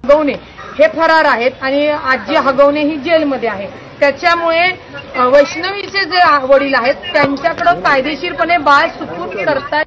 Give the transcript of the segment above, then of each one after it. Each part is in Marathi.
हगवणे हे फरार आहेत आणि आजी हगवणे ही जेलमध्ये आहे। त्याच्यामुळे वैष्णवीचे जे वडील आहेत त्यांच्याकडे कायदेशीरपणे बाळ सुपूर्द करतात।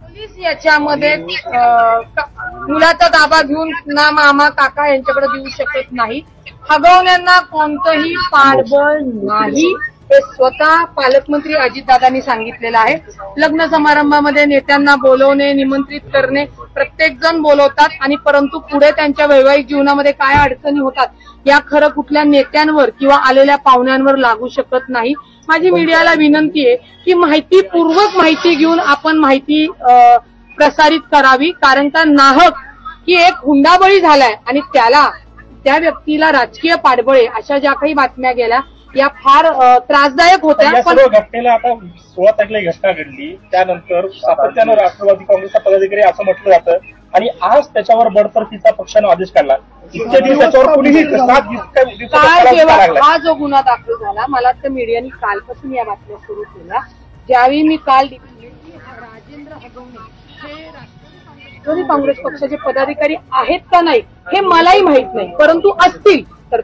पोलीस याच्यामध्ये मुलाचा ताबा घेऊन ना मामा काका यांच्याकडे देऊ शकत नाही। हगवण्यांना कोणतंही पाठबळ नाही हे स्वतः पालकमंत्री अजितदादांनी सांगितलेलं आहे। लग्न समारंभामध्ये नेत्यांना बोलवणे, निमंत्रित करणे, प्रत्येक जण बोलवतात आणि परंतु पुढे त्यांच्या वैवाहिक जीवनामध्ये काय अडचणी होतात या खरं कुठल्या नेत्यांवर किंवा आलेल्या पाहुण्यांवर लागू शकत नाही। माझी मीडियाला विनंती आहे की माहितीपूर्वक माहिती घेऊन आपण माहिती प्रसारित करावी, कारण का नाहक की एक हुंडाबळी झालाय आणि त्या व्यक्तीला राजकीय पाठबळे अशा ज्या काही बातम्या गेल्या या फार त्रासदायक होत्या। या सर्व घटनेला आता 16 तारखेला घटना घडली, त्यानंतर सातत्यानं राष्ट्रवादी काँग्रेसचा पदाधिकारी असं म्हटलं जातं आणि आज त्याच्यावर बडतर्फीचा पक्षानं आदेश काढला। इतके दिवस त्याच्यावर कोणीही हा जो गुन्हा दाखल झाला, मला तर मीडियाने कालपासून या बातम्या सुरू केल्या। ज्यावेळी मी काल राजेंद्र हगवणे हे राष्ट्रवादी काँग्रेस पक्षाचे पदाधिकारी आहेत का नाही हे मलाही माहित नाही, परंतु असतील तर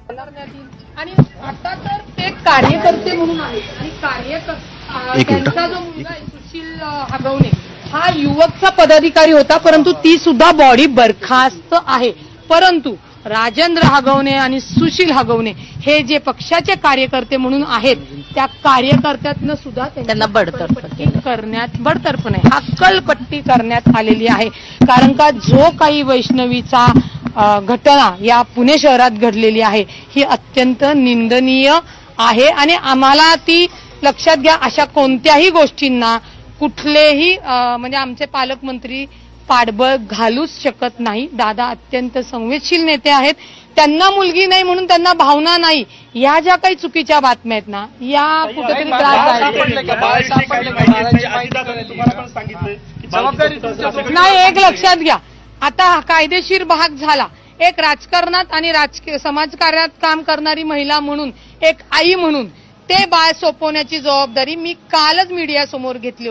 आणि आता तर ते कार्यकर्ते म्हणून आहेत आणि त्यांचा जो मुलगा आहे सुशील हगवणे हा युवकचा पदाधिकारी होता, परंतु ती सुद्धा बॉडी बरखास्त आहे। परंतु राजेंद्र हगवणे आणि सुशील हगवणे हे जे पक्षाचे कार्यकर्ते म्हणून आहेत त्या कार्यकर्त्यातनं सुद्धा त्यांना बडतर्फी हक्कलपट्टी करण्यात आलेली आहे। कारण का जो काही वैष्णवीचा घटना या पुणे शहरात घडलेली आहे ही अत्यंत निंदनीय आहे आणि आम्हाला ती लक्षात घ्या। अशा कोणत्याही गोष्टींना कुठलेही म्हणजे आमचे पालकमंत्री पाठबळ घालूच शकत नाही। दादा अत्यंत संवेदनशील नेते आहेत, त्यांना मुलगी नाही म्हणून त्यांना भावना नाही, या ज्या काही चुकीच्या बातम्या आहेत ना या कुठेतरी नाही। एक लक्षात घ्या, आता कायदेशीर भाग झाला, एक राजकारणात आणि राजकीय समाजकार्यात काम करणारी महिला म्हणून, एक आई म्हणून ते बाळ सोपवण्याची जबाबदारी मी कालच मीडियासमोर घेतली होती।